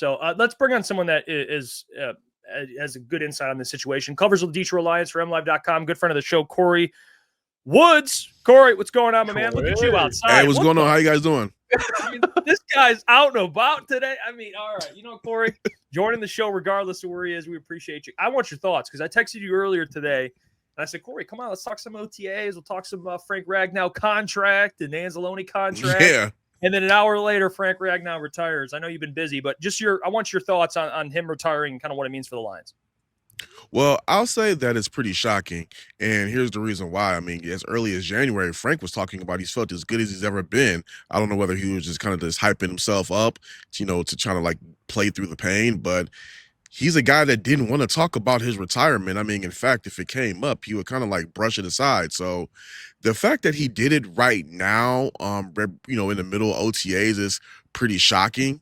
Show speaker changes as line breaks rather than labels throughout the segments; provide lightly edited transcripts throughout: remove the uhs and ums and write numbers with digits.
So let's bring on someone that has a good insight on this situation. Covers with the Detroit Lions for MLive.com. Good friend of the show, Kory Woods. Kory, what's going on, my man? Look at you outside.
Hey, what's going on? How you guys doing?
I mean, this guy's out and about today. I mean, all right. Kory, joining the show regardless of where he is, we appreciate you. I want your thoughts because I texted you earlier today, and I said, Kory, come on, let's talk some OTAs. We'll talk some Frank Ragnow contract and Anzalone contract.
Yeah.
And then an hour later, Frank Ragnow retires. I know you've been busy, but I want your thoughts on him retiring and kind of what it means for the Lions.
Well, I'll say that it's pretty shocking, and here's the reason why. I mean, as early as January, Frank was talking about he's felt as good as he's ever been. I don't know whether he was just kind of just hyping himself up, to try to like play through the pain, but he's a guy that didn't want to talk about his retirement. I mean, in fact, if it came up, he would kind of like brush it aside. So the fact that he did it right now, in the middle of OTAs is pretty shocking.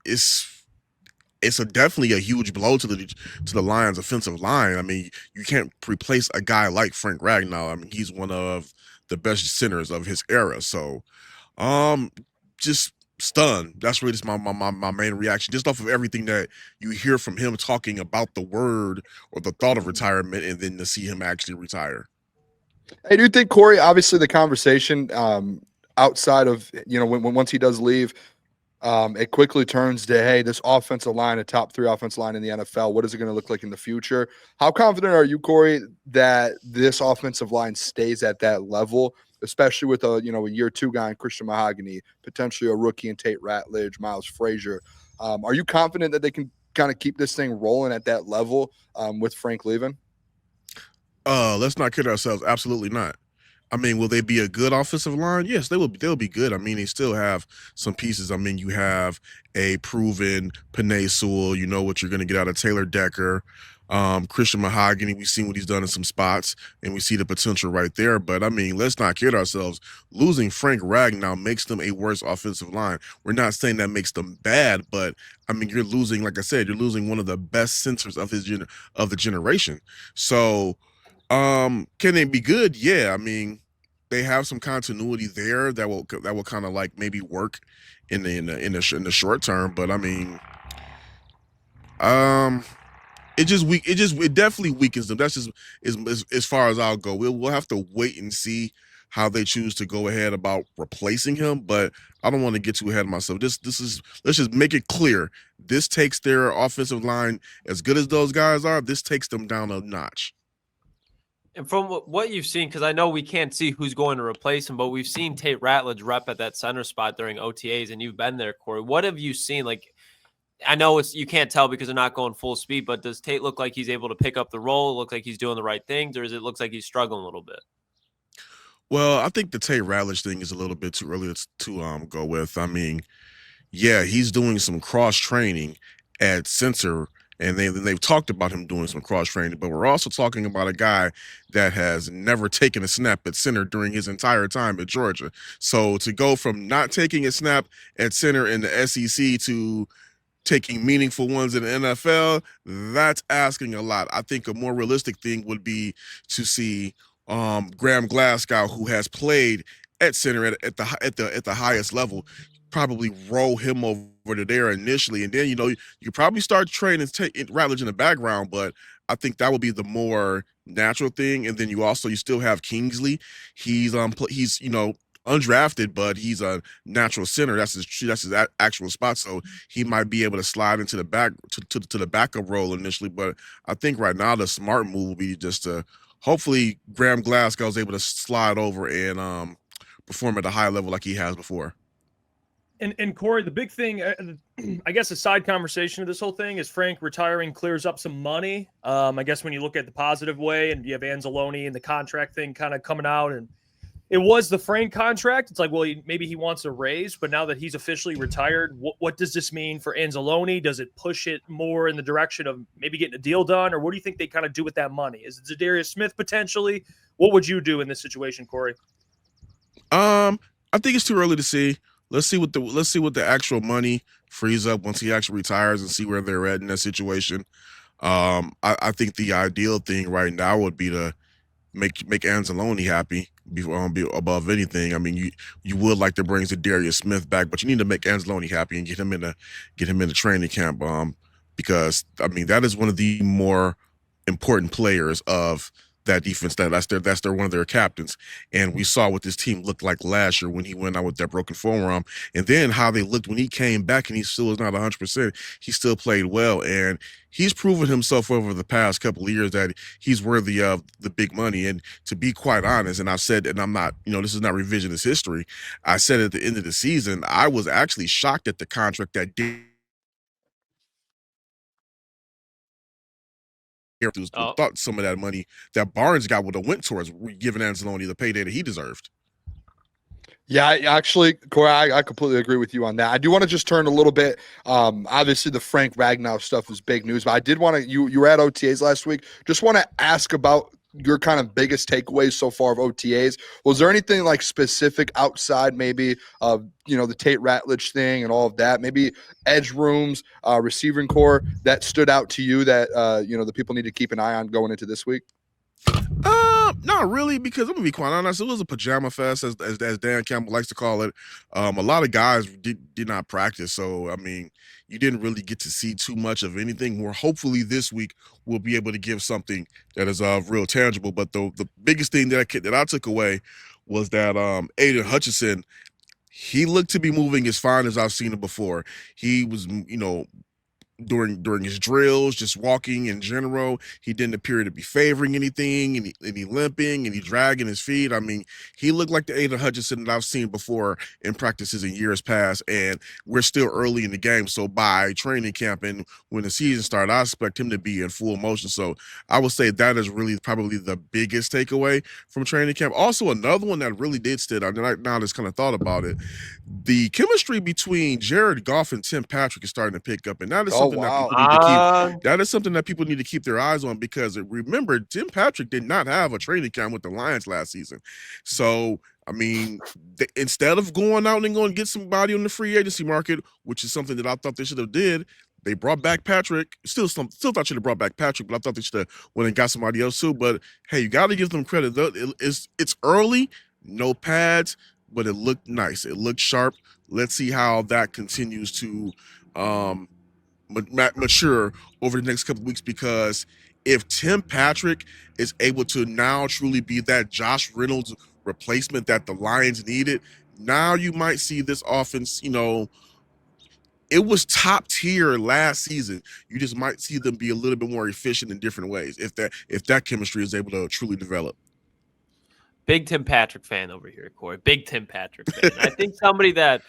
It's definitely a huge blow to the Lions' offensive line. I mean, you can't replace a guy like Frank Ragnow. I mean, he's one of the best centers of his era. So, just stunned. That's really just my main reaction, just off of everything that you hear from him talking about the word or the thought of retirement, and then to see him actually retire.
I do think, Kory, obviously the conversation outside of once he does leave. It quickly turns to, hey, this offensive line, a top 3 offensive line in the NFL, what is it going to look like in the future? How confident are you, Kory, that this offensive line stays at that level, especially with a year 2 guy in Christian Mahogany, potentially a rookie in Tate Ratledge, Miles Frazier? Are you confident that they can kind of keep this thing rolling at that level with Frank leaving?
Let's not kid ourselves. Absolutely not. I mean, will they be a good offensive line? Yes, they will. They'll be good. I mean, they still have some pieces. I mean, you have a proven Penei Sewell. You know what you're going to get out of Taylor Decker. Christian Mahogany, we've seen what he's done in some spots, and we see the potential right there. But, I mean, let's not kid ourselves. Losing Frank Ragnow makes them a worse offensive line. We're not saying that makes them bad, but, I mean, you're losing, like I said, you're losing one of the best centers of the generation. So, can they be good? Yeah, I mean, they have some continuity there that will kind of like maybe work in the short term. But I mean, it definitely weakens them. That's just as far as I'll go. We'll have to wait and see how they choose to go ahead about replacing him. But I don't want to get too ahead of myself. Let's just make it clear. This takes their offensive line, as good as those guys are, this takes them down a notch.
And from what you've seen, because I know we can't see who's going to replace him, but we've seen Tate Ratledge rep at that center spot during OTAs, and you've been there, Kory. What have you seen? Like, I know you can't tell because they're not going full speed, but does Tate look like he's able to pick up the role, look like he's doing the right things, or does it look like he's struggling a little bit?
Well, I think the Tate Ratledge thing is a little bit too early to go with. I mean, yeah, he's doing some cross-training at center, and they've talked about him doing some cross-training, but we're also talking about a guy that has never taken a snap at center during his entire time at Georgia. So to go from not taking a snap at center in the SEC to taking meaningful ones in the NFL, that's asking a lot. I think a more realistic thing would be to see Graham Glasgow, who has played at center at the highest level, probably roll him over to there initially, and then you probably start training Ratledge in the background. But I think that would be the more natural thing. And then you still have Kingsley. He's undrafted, but he's a natural center. That's his actual spot. So he might be able to slide into the back to the backup role initially. But I think right now the smart move would be just to hopefully Graham Glasgow is able to slide over and perform at a high level like he has before.
And Kory, the big thing, I guess, a side conversation of this whole thing is Frank retiring clears up some money. I guess when you look at the positive way, and you have Anzalone and the contract thing kind of coming out, and it was the Frank contract. It's like, well, maybe he wants a raise, but now that he's officially retired, what does this mean for Anzalone? Does it push it more in the direction of maybe getting a deal done, or what do you think they kind of do with that money? Is it Zadarius Smith potentially? What would you do in this situation, Kory?
I think it's too early to see. Let's see what the actual money frees up once he actually retires and see where they're at in that situation. I think the ideal thing right now would be to make Anzalone happy before be above anything. I mean, you would like to bring Zadarius Smith back, but you need to make Anzalone happy and get him in the training camp. Because I mean that is one of the more important players of that defense. That's their one of their captains. And we saw what this team looked like last year when he went out with that broken forearm, and then how they looked when he came back and he still was not 100%. He still played well, and he's proven himself over the past couple of years that he's worthy of the big money. And to be quite honest, and I've said, and I'm not, this is not revisionist history. I said at the end of the season, I was actually shocked at the contract that thought some of that money that Barnes got would have went towards giving Anzalone the payday that he deserved.
Yeah, actually, Kory, I completely agree with you on that. I do want to just turn a little bit. Obviously, the Frank Ragnow stuff is big news, but I did want to. You were at OTAs last week. Just want to ask about your kind of biggest takeaways so far of OTAs. Was there anything like specific outside maybe of the Tate Ratledge thing and all of that? Maybe edge rooms, receiving core that stood out to you that the people need to keep an eye on going into this week?
Not really, because I'm gonna be quite honest. It was a pajama fest, as Dan Campbell likes to call it. A lot of guys did not practice, so I mean, you didn't really get to see too much of anything. Where hopefully this week we'll be able to give something that is real tangible. But the biggest thing that I took away was that Aiden Hutchinson, he looked to be moving as fine as I've seen him before. He was, during his drills, just walking in general, he didn't appear to be favoring anything, and he limping and he dragging his feet. I mean, he looked like the Aiden Hutchinson that I've seen before in practices in years past, and we're still early in the game. So by training camp and when the season started, I expect him to be in full motion. So I would say that is really probably the biggest takeaway from training camp. Also, another one that really did stand out, and now I just kind of thought about it, the chemistry between Jared Goff and Tim Patrick is starting to pick up, and that is something that people need to keep. That is something that people need to keep their eyes on, because remember, Tim Patrick did not have a training camp with the Lions last season. So I mean, instead of going out and going to get somebody on the free agency market, which is something that I thought they should have did, they brought back Patrick. Still thought should have brought back Patrick, but I thought they should have went and got somebody else too. But hey, you got to give them credit. It's early, no pads, but it looked nice. It looked sharp. Let's see how that continues to mature over the next couple of weeks, because if Tim Patrick is able to now truly be that Josh Reynolds replacement that the Lions needed, now you might see this offense, it was top tier last season. You just might see them be a little bit more efficient in different ways if that chemistry is able to truly develop.
Big Tim Patrick fan over here, Kory. Big Tim Patrick fan. I think somebody that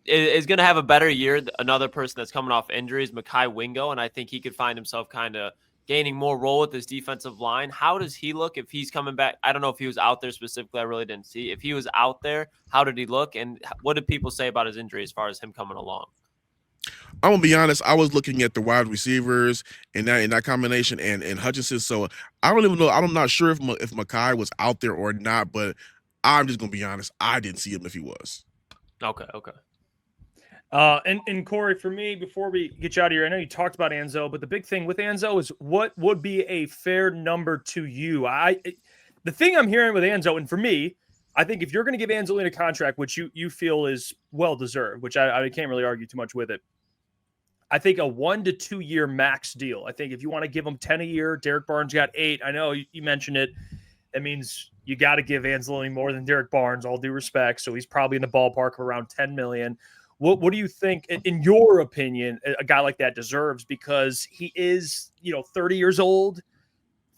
is going to have a better year, another person that's coming off injuries, Mekhi Wingo, and I think he could find himself kind of gaining more role with this defensive line. How does he look if he's coming back? I don't know if he was out there specifically. I really didn't see. If he was out there, how did he look? And what did people say about his injury as far as him coming along?
I'm gonna be honest. I was looking at the wide receivers in that combination and Hutchinson. So I don't even know. I'm not sure if Mekhi was out there or not. But I'm just gonna be honest. I didn't see him if he was.
Okay.
And Kory, for me, before we get you out of here, I know you talked about Anzo, but the big thing with Anzo is what would be a fair number to you? The thing I'm hearing with Anzo, and for me, I think if you're going to give Anzalone a contract, which you feel is well deserved, which I can't really argue too much with it, I think a 1 to 2 year max deal. I think if you want to give him 10 a year, Derek Barnes got 8. I know you mentioned it. That means you got to give Anzalone more than Derek Barnes, all due respect. So he's probably in the ballpark of around 10 million. What do you think, in your opinion, a guy like that deserves? Because he is, 30 years old,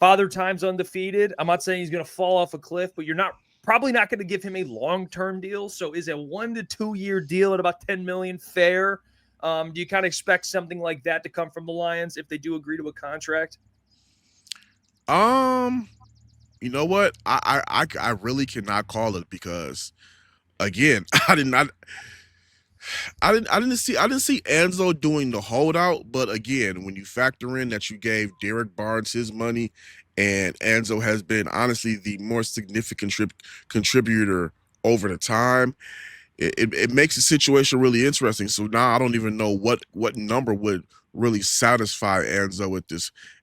father time's undefeated. I'm not saying he's going to fall off a cliff, but you're probably not going to give him a long-term deal. So is a 1 to 2 year deal at about 10 million fair? Do you kind of expect something like that to come from the Lions if they do agree to a contract?
You know what? I really cannot call it, because again, I didn't see Anzo doing the holdout, but again, when you factor in that you gave Derek Barnes his money, and Anzo has been honestly the more significant contributor over the time, it makes the situation really interesting. So now I don't even know what number would really satisfy Anzo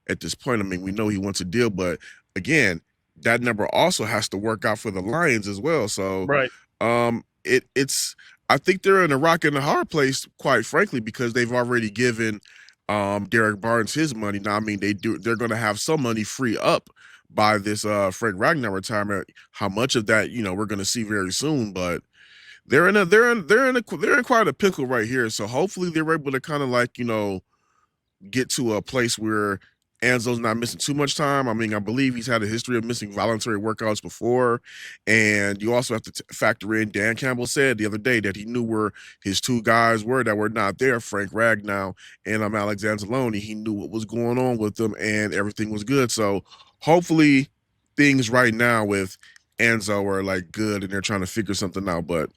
at this point. I mean, we know he wants a deal, but again, that number also has to work out for the Lions as well. So
Right.
it's I think they're in a rock and a hard place, quite frankly, because they've already given Derek Barnes his money. Now, I mean, they're going to have some money free up by this Frank Ragnow retirement. How much of that, we're going to see very soon, but they're in quite a pickle right here. So hopefully they're able to kind of like, get to a place where Anzalone's not missing too much time. I mean, I believe he's had a history of missing voluntary workouts before. And you also have to factor in, Dan Campbell said the other day that he knew where his two guys were that were not there, Frank Ragnow and Alex Anzalone. He knew what was going on with them and everything was good. So hopefully things right now with Anzo are like good and they're trying to figure something out. But,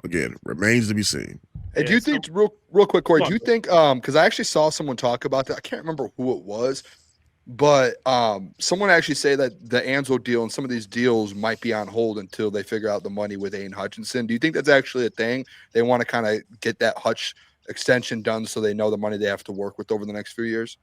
again, remains to be seen.
Hey, do you think real quick, Kory? Do you think because I actually saw someone talk about that? I can't remember who it was, but someone actually say that the Anzo deal and some of these deals might be on hold until they figure out the money with Aiden Hutchinson. Do you think that's actually a thing? They want to kind of get that Hutch extension done so they know the money they have to work with over the next few years?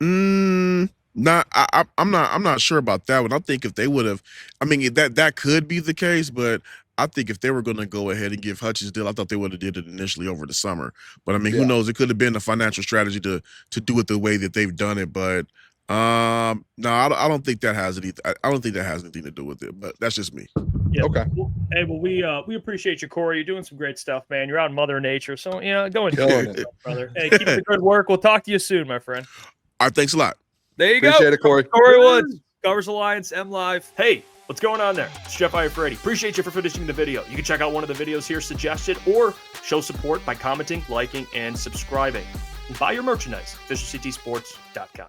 I'm not sure about that one. I think if they would have, I mean, that could be the case, but I think if they were going to go ahead and give Hutch's deal, I thought they would have did it initially over the summer. But I mean, who knows? It could have been a financial strategy to do it the way that they've done it. But no, I don't think that has anything. I don't think that has anything to do with it. But that's just me.
Yeah.
Okay.
Well, hey, we appreciate you, Kory. You're doing some great stuff, man. You're out in Mother Nature, so go and do it, brother. Hey, keep the good work. We'll talk to you soon, my friend.
All right, thanks a lot.
There you go.
Appreciate it, Kory.
Kory Woods covers Alliance M Live. Hey, what's going on there? It's Jeff Iafrate. Appreciate you for finishing the video. You can check out one of the videos here suggested or show support by commenting, liking, and subscribing. And buy your merchandise, FisherCTSports.com.